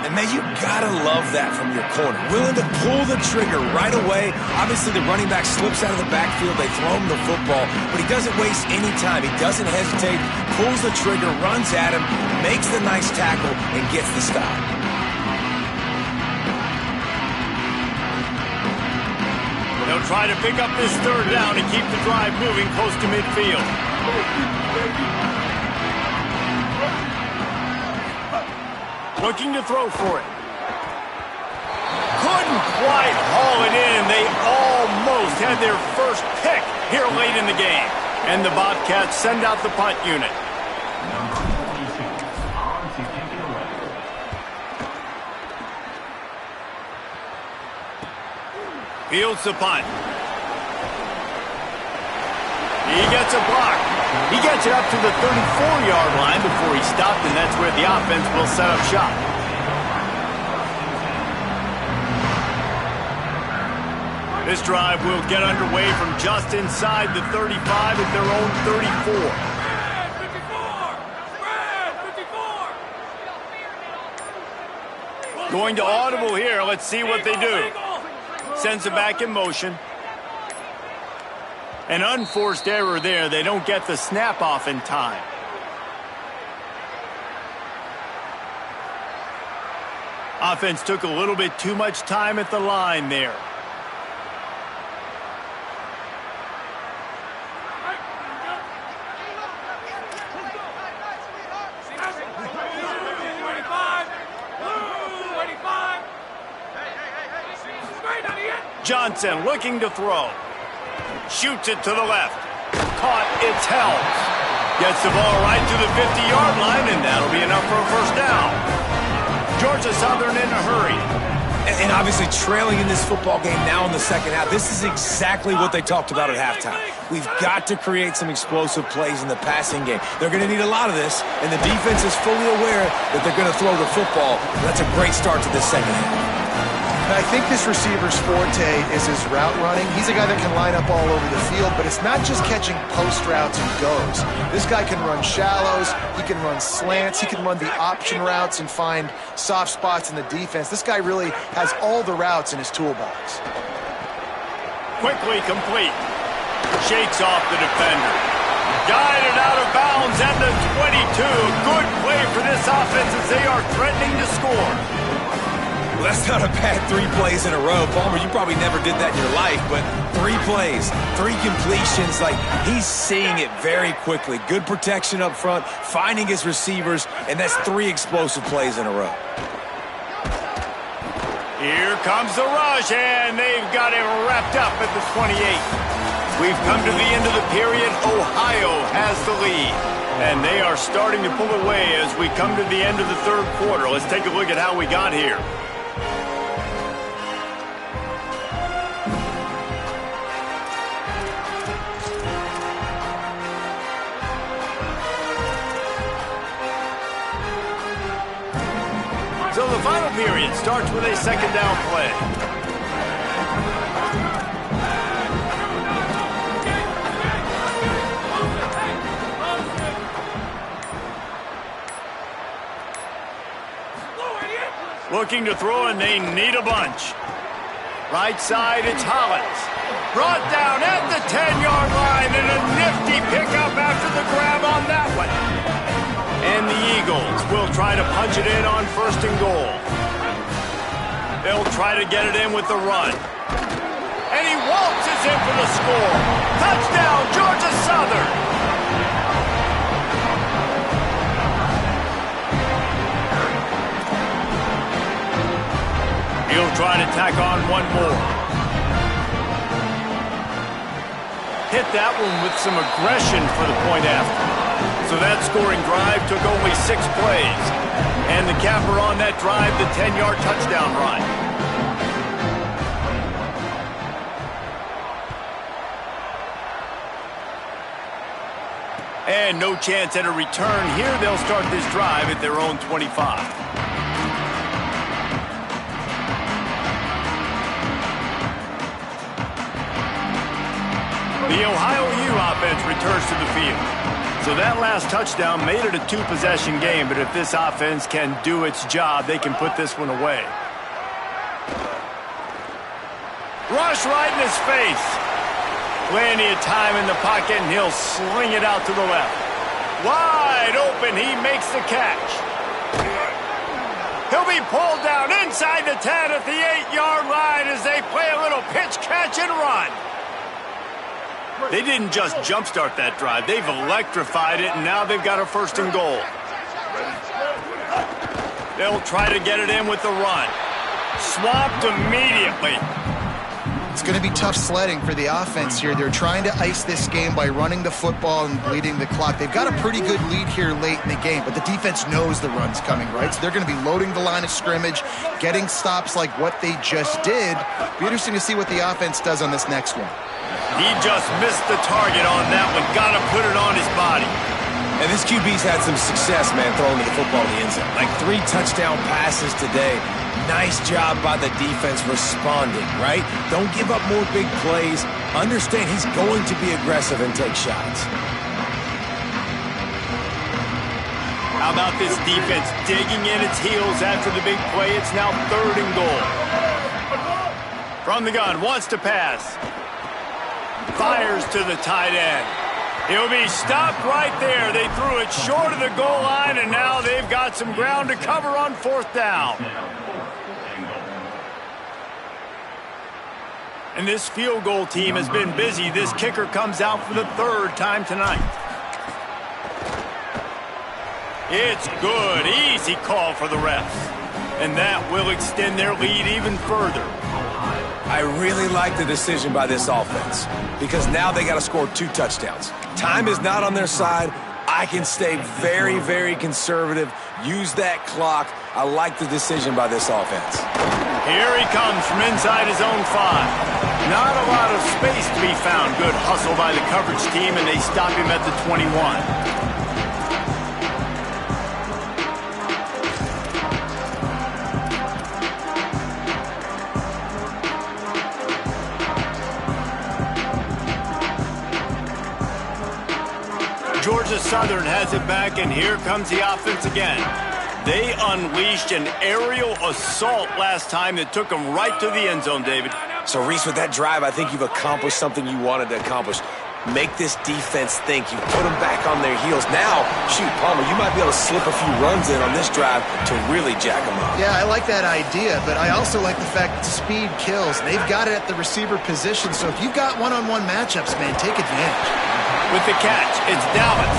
[SPEAKER 4] And, man, you got to love that from your corner. Willing to pull the trigger right away. Obviously, the running back slips out of the backfield. They throw him the football, but he doesn't waste any time. He doesn't hesitate, pulls the trigger, runs at him, makes the nice tackle, and gets the stop.
[SPEAKER 1] They'll try to pick up this third down and keep the drive moving close to midfield. Looking to throw for it. Couldn't quite haul it in. They almost had their first pick here late in the game. And the Bobcats send out the punt unit.
[SPEAKER 5] Number 46 on to kick it away.
[SPEAKER 1] Fields the punt. He gets a block. He gets it up to the 34-yard line before he stopped, and that's where the offense will set up shop. This drive will get underway from just inside the 35 at their own 34. Going to audible here. Let's see what they do. Sends it back in motion. An unforced error there. They don't get the snap off in time. Offense took a little bit too much time at the line there. Johnson looking to throw. Shoots it to the left. Caught, it's held. Gets the ball right to the 50-yard line, and that'll be enough for a first down. Georgia Southern in a hurry.
[SPEAKER 4] And obviously trailing in this football game now in the second half. This is exactly what they talked about at halftime. We've got to create some explosive plays in the passing game. They're going to need a lot of this, and the defense is fully aware that they're going to throw the football. That's a great start to this second half.
[SPEAKER 3] And I think this receiver's forte is his route running. He's a guy that can line up all over the field, but it's not just catching post routes and goes. This guy can run shallows, he can run slants, he can run the option routes and find soft spots in the defense. This guy really has all the routes in his toolbox.
[SPEAKER 1] Quickly complete. Shakes off the defender. Guided out of bounds at the 22. Good play for this offense as they are threatening to score.
[SPEAKER 4] Well, that's not a bad 3 plays in a row. Palmer, you probably never did that in your life, but 3 plays, 3 completions, like he's seeing it very quickly. Good protection up front, finding his receivers, and that's 3 explosive plays in a row.
[SPEAKER 1] Here comes the rush, and they've got him wrapped up at the 28. We've come to the end of the period. Ohio has the lead, and they are starting to pull away as we come to the end of the third quarter. Let's take a look at how we got here. So the final period starts with a second down play. Looking to throw, and they need a bunch. Right side, it's Hollins. Brought down at the 10-yard line, and a nifty pickup after the grab on that one. And the Eagles will try to punch it in on first and goal. They'll try to get it in with the run. And he waltzes in for the score. Touchdown, Georgia Southern. He'll try to tack on one more. Hit that one with some aggression for the point after. So that scoring drive took only 6 plays. And the capper on that drive, the 10-yard touchdown run. And no chance at a return here. They'll start this drive at their own 25. The Ohio U offense returns to the field. So that last touchdown made it a 2-possession game, but if this offense can do its job, they can put this one away. Rush right in his face. Plenty of time in the pocket, and he'll sling it out to the left. Wide open, he makes the catch. He'll be pulled down inside the 10 at the 8-yard line as they play a little pitch, catch, and run. They didn't just jumpstart that drive. They've electrified it, and now they've got a first and goal. They'll try to get it in with the run. Swamped immediately.
[SPEAKER 3] It's going to be tough sledding for the offense here. They're trying to ice this game by running the football and bleeding the clock. They've got a pretty good lead here late in the game, but the defense knows the run's coming, right? So they're going to be loading the line of scrimmage, getting stops like what they just did. Be interesting to see what the offense does on this next one.
[SPEAKER 1] He just missed the target on that one. Got to put it on his body.
[SPEAKER 4] And this QB's had some success, man, throwing the football in the end zone. Like 3 touchdown passes today. Nice job by the defense responding, right? Don't give up more big plays. Understand he's going to be aggressive and take shots.
[SPEAKER 1] How about this defense digging in its heels after the big play? It's now 3rd and goal. From the gun, wants to pass. Fires to the tight end. He'll be stopped right there. They threw it short of the goal line, and now they've got some ground to cover on 4th down. And this field goal team has been busy. This kicker comes out for the 3rd time tonight. It's good. Easy call for the refs. And that will extend their lead even further.
[SPEAKER 4] I really like the decision by this offense because now they got to score 2 touchdowns. Time is not on their side. I can stay very, very conservative, use that clock. I like the decision by this offense.
[SPEAKER 1] Here he comes from inside his own 5. Not a lot of space to be found. Good hustle by the coverage team, and they stop him at the 21. Georgia Southern has it back, and here comes the offense again. They unleashed an aerial assault last time that took them right to the end zone, David.
[SPEAKER 4] So, Reese, with that drive, I think you've accomplished something you wanted to accomplish. Make this defense think. You put them back on their heels. Now, shoot, Palmer, you might be able to slip a few runs in on this drive to really jack them up.
[SPEAKER 3] Yeah, I like that idea, but I also like the fact that speed kills. They've got it at the receiver position, so if you've got one-on-one matchups, man, take advantage.
[SPEAKER 1] With the catch, it's Dallas.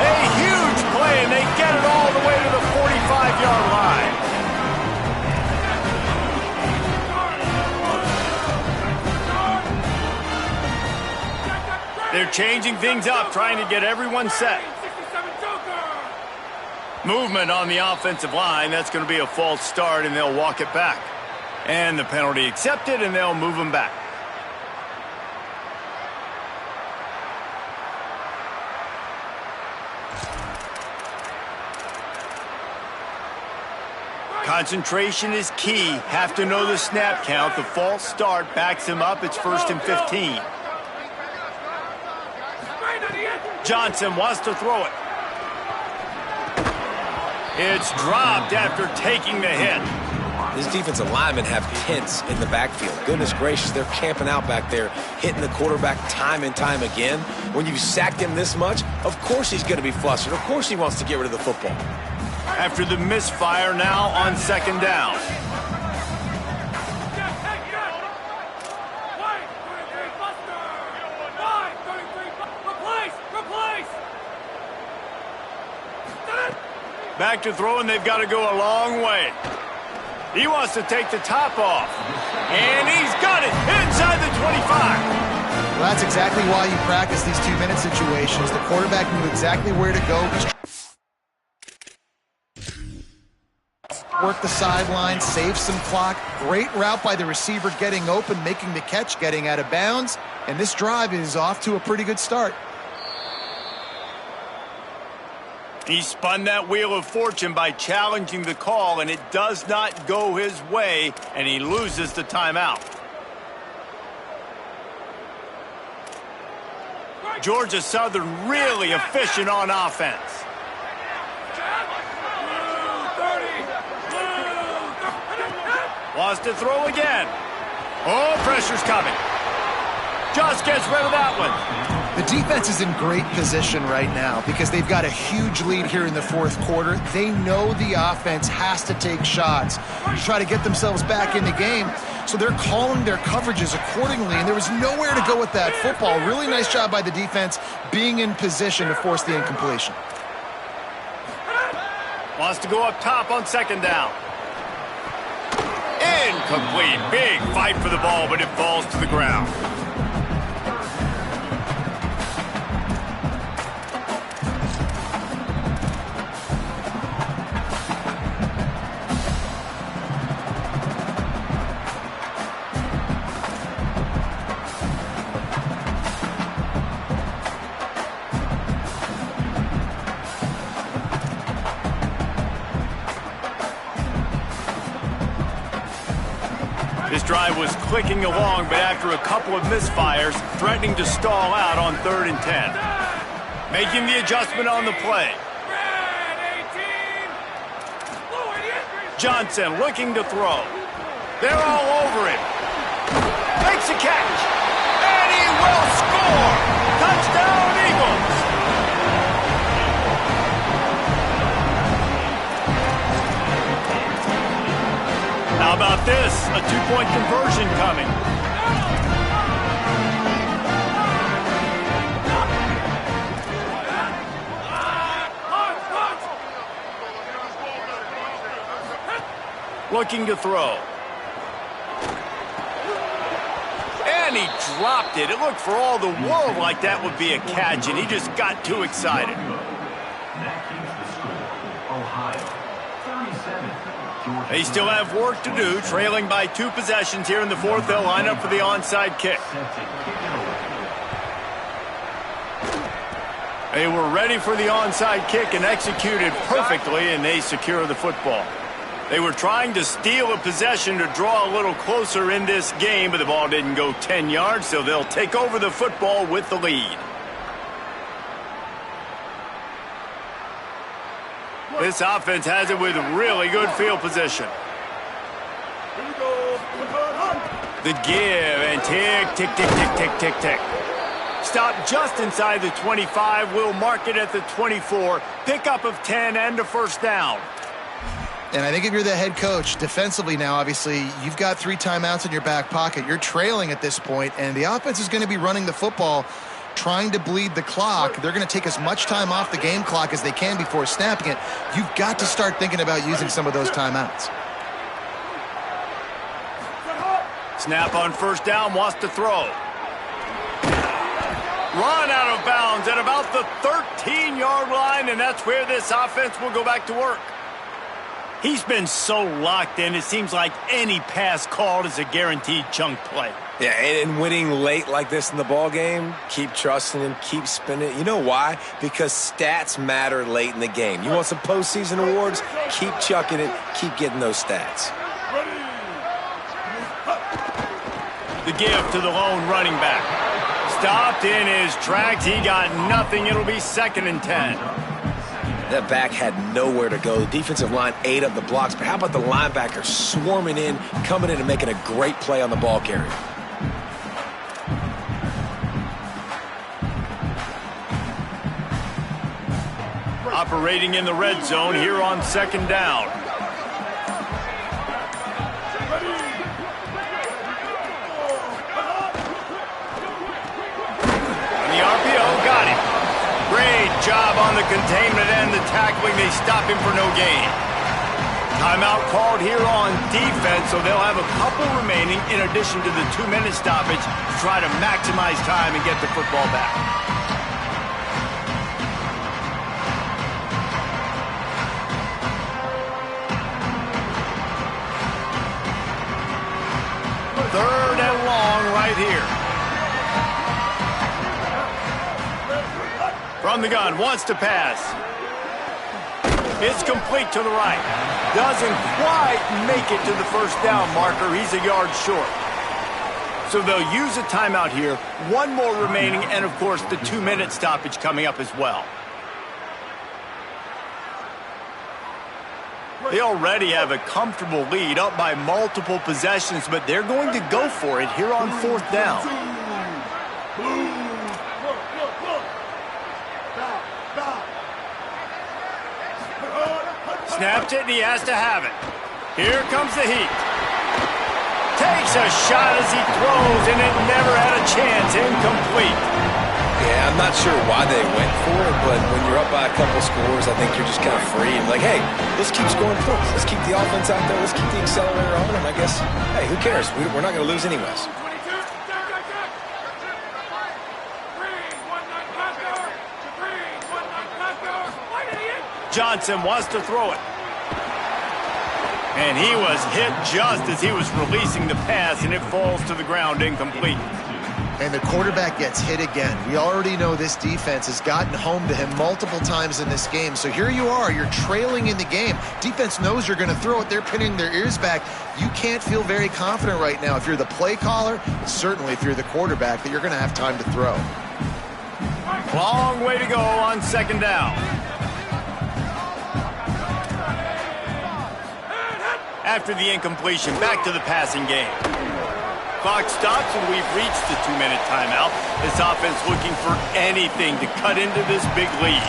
[SPEAKER 1] A huge play, and they get it all the way to the 45-yard line. They're changing things up, trying to get everyone set. Movement on the offensive line. That's going to be a false start, and they'll walk it back. And the penalty accepted, and they'll move them back. Concentration is key. Have to know the snap count. The false start backs him up. It's 1st and 15. Johnson wants to throw it. It's dropped after taking the hit.
[SPEAKER 4] This defensive linemen have tents in the backfield. Goodness gracious, they're camping out back there, hitting the quarterback time and time again. When you sacked him this much, of course he's going to be flustered. Of course he wants to get rid of the football.
[SPEAKER 1] After the misfire, now on 2nd down. Back to throw, and they've got to go a long way. He wants to take the top off. And he's got it inside the 25.
[SPEAKER 3] Well, that's exactly why you practice these 2-minute situations. The quarterback knew exactly where to go. Work the sideline, save some clock. Great route by the receiver getting open, making the catch, getting out of bounds. And this drive is off to a pretty good start.
[SPEAKER 1] He spun that wheel of fortune by challenging the call, and it does not go his way, and he loses the timeout. Georgia Southern really efficient on offense. Wants to throw again. Oh, pressure's coming. Just gets rid of that one.
[SPEAKER 3] The defense is in great position right now because they've got a huge lead here in the 4th quarter. They know the offense has to take shots to try to get themselves back in the game. So they're calling their coverages accordingly, and there was nowhere to go with that football. Really nice job by the defense being in position to force the incompletion.
[SPEAKER 1] Wants to go up top on 2nd down. Incomplete. Big fight for the ball, but it falls to the ground. This drive was clicking along, but after a couple of misfires, threatening to stall out on 3rd and 10. Making the adjustment on the play. Johnson looking to throw. They're all over him. Makes a catch. And he will score. Touchdown, Eagles. How about this? A 2-point conversion coming. Looking to throw. when he dropped it, it looked for all the world like that would be a catch, and he just got too excited.
[SPEAKER 5] That keeps the score. Ohio, 37.
[SPEAKER 1] They still have work to do, trailing by 2 possessions here in the fourth. They'll line up for the onside kick. They were ready for the onside kick and executed perfectly, and they secure the football. They were trying to steal a possession to draw a little closer in this game, but the ball didn't go 10 yards, so they'll take over the football with the lead. This offense has it with really good field position. The give and tick, tick, tick, tick, tick, tick, tick. Stop just inside the 25. We'll mark it at the 24. Pickup of 10 and a first down.
[SPEAKER 3] And I think if you're the head coach, defensively now, obviously, you've got 3 timeouts in your back pocket. You're trailing at this point, and the offense is going to be running the football, trying to bleed the clock. They're going to take as much time off the game clock as they can before snapping it. You've got to start thinking about using some of those timeouts.
[SPEAKER 1] Snap on first down, wants to throw. Run out of bounds at about the 13-yard line, and that's where this offense will go back to work. He's been so locked in, it seems like any pass called is a guaranteed chunk play.
[SPEAKER 4] Yeah, and winning late like this in the ball game, keep trusting him, keep spinning it. You know why? Because stats matter late in the game. You want some postseason awards? Keep chucking it, keep getting those stats.
[SPEAKER 1] The give to the lone running back. Stopped in his tracks. He got nothing. It'll be 2nd and 10.
[SPEAKER 4] That back had nowhere to go. The defensive line ate up the blocks, but how about the linebacker swarming in, coming in and making a great play on the ball carrier?
[SPEAKER 1] Operating in the red zone here on 2nd down. And the RPO got him. Great job on the containment and the tackling. They stop him for no gain. Timeout called here on defense, so they'll have a couple remaining in addition to the 2-minute stoppage to try to maximize time and get the football back. Third and long right here. From the gun, wants to pass. It's complete to the right. Doesn't quite make it to the first down marker. He's a yard short. So they'll use a timeout here. 1 more remaining, and of course the 2-minute stoppage coming up as well. They already have a comfortable lead, up by multiple possessions, but they're going to go for it here on 4th down. Snapped it, and he has to have it. Here comes the heat. Takes a shot as he throws, and it never had a chance. Incomplete.
[SPEAKER 4] Yeah, I'm not sure why they went for it, but when you're up by a couple scores, I think you're just kind of free. And like, hey, let's keep scoring points. Let's keep the offense out there. Let's keep the accelerator on. And I guess, hey, who cares? We're not going to lose anyways.
[SPEAKER 1] Johnson wants to throw it. And he was hit just as he was releasing the pass, and it falls to the ground incomplete.
[SPEAKER 3] And the quarterback gets hit again. We already know this defense has gotten home to him multiple times in this game. So here you are, you're trailing in the game. Defense knows you're going to throw it. They're pinning their ears back. You can't feel very confident right now if you're the play caller, and certainly if you're the quarterback, that you're going to have time to throw.
[SPEAKER 1] Long way to go on 2nd down. After the incompletion, back to the passing game. Clock stops and we've reached the 2-minute timeout. This offense looking for anything to cut into this big lead.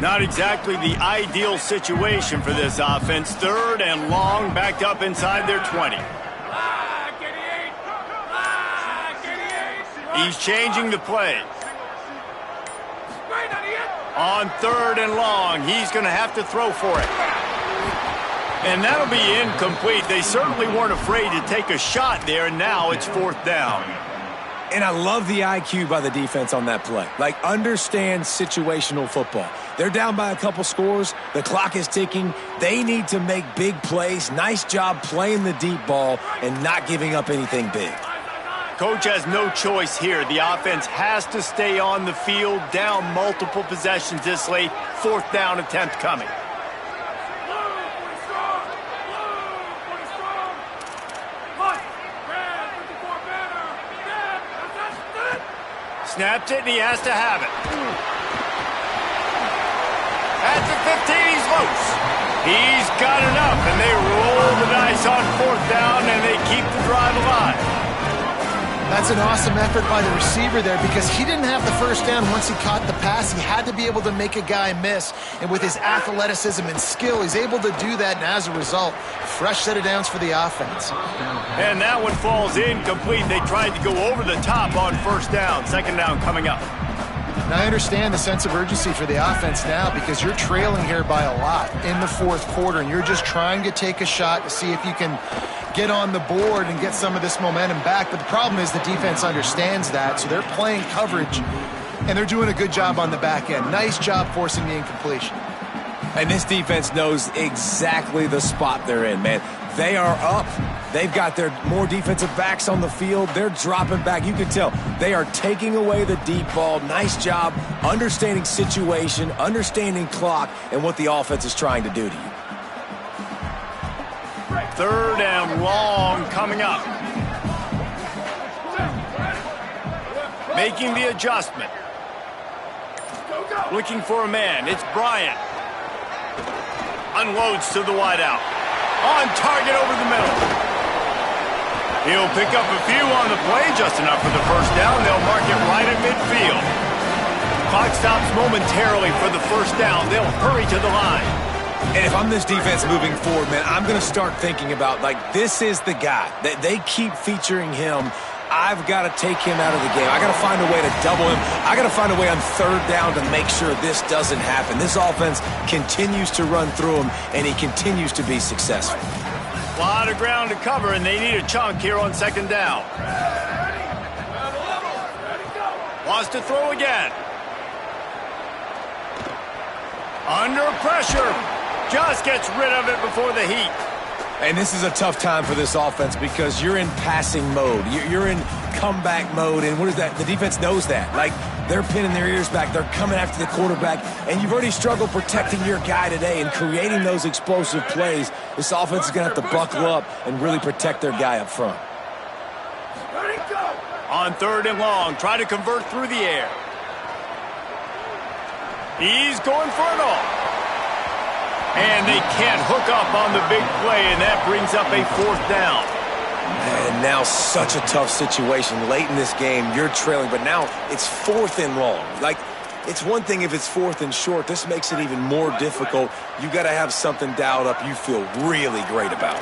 [SPEAKER 1] Not exactly the ideal situation for this offense. 3rd and long, backed up inside their 20. He's changing the play. On 3rd and long, he's going to have to throw for it. And that'll be incomplete. They certainly weren't afraid to take a shot there, and now it's 4th down.
[SPEAKER 4] And I love the IQ by the defense on that play. Like, understand situational football. They're down by a couple scores. The clock is ticking. They need to make big plays. Nice job playing the deep ball and not giving up anything big.
[SPEAKER 1] Coach has no choice here. The offense has to stay on the field, down multiple possessions this late. 4th down attempt coming. Snapped it, and he has to have it. At the 15, he's loose. He's got enough, and they roll the dice on 4th down, and they keep the drive alive.
[SPEAKER 3] That's an awesome effort by the receiver there because he didn't have the first down once he caught the pass. He had to be able to make a guy miss, and with his athleticism and skill, he's able to do that, and as a result, fresh set of downs for the offense.
[SPEAKER 1] And that one falls incomplete. They tried to go over the top on 1st down. 2nd down coming up.
[SPEAKER 3] Now, I understand the sense of urgency for the offense now because you're trailing here by a lot in the 4th quarter, and you're just trying to take a shot to see if you can get on the board and get some of this momentum back. But the problem is the defense understands that, so they're playing coverage, and they're doing a good job on the back end. Nice job forcing the incompletion.
[SPEAKER 4] And this defense knows exactly the spot they're in, man. They are up. They've got their more defensive backs on the field. They're dropping back. You can tell they are taking away the deep ball. Nice job understanding situation, understanding clock, and what the offense is trying to do to you.
[SPEAKER 1] 3rd and long coming up. Making the adjustment. Looking for a man. It's Bryant. Unloads to the wideout. On target over the middle. He'll pick up a few on the play, just enough for the first down. They'll mark it right at midfield. Clock stops momentarily for the first down. They'll hurry to the line.
[SPEAKER 4] And if I'm this defense moving forward, man, I'm going to start thinking about, like, this is the guy. They keep featuring him. I've got to take him out of the game. I got to find a way to double him. I got to find a way on 3rd down to make sure this doesn't happen. This offense continues to run through him, and he continues to be successful.
[SPEAKER 1] A lot of ground to cover, and they need a chunk here on 2nd down. Wants to throw again. Under pressure. Just gets rid of it before the heat.
[SPEAKER 4] And this is a tough time for this offense because you're in passing mode. You're in comeback mode, and what is that? The defense knows that. Like, they're pinning their ears back. They're coming after the quarterback, and you've already struggled protecting your guy today and creating those explosive plays. This offense is going to have to buckle up and really protect their guy up front.
[SPEAKER 1] On 3rd and long, try to convert through the air. He's going for it all. And they can't hook up on the big play, and that brings up a 4th down.
[SPEAKER 4] And now such a tough situation. Late in this game, you're trailing, but now it's 4th and long. Like, it's one thing if it's 4th and short. This makes it even more difficult. You got to have something dialed up you feel really great about.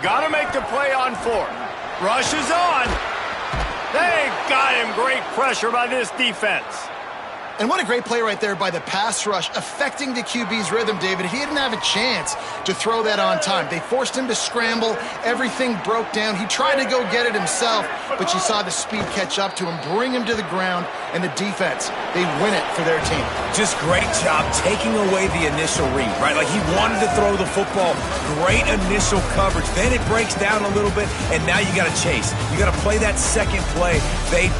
[SPEAKER 1] Got to make the play on 4th. Rushes on. They got him. Great pressure by this defense.
[SPEAKER 3] And what a great play right there by the pass rush, affecting the QB's rhythm, David. He didn't have a chance to throw that on time. They forced him to scramble. Everything broke down. He tried to go get it himself, but you saw the speed catch up to him, bring him to the ground, and the defense, they win it for their team.
[SPEAKER 4] Just great job taking away the initial read, right? Like, he wanted to throw the football. Great initial coverage. Then it breaks down a little bit, and now you got to chase. You got to play that second play. They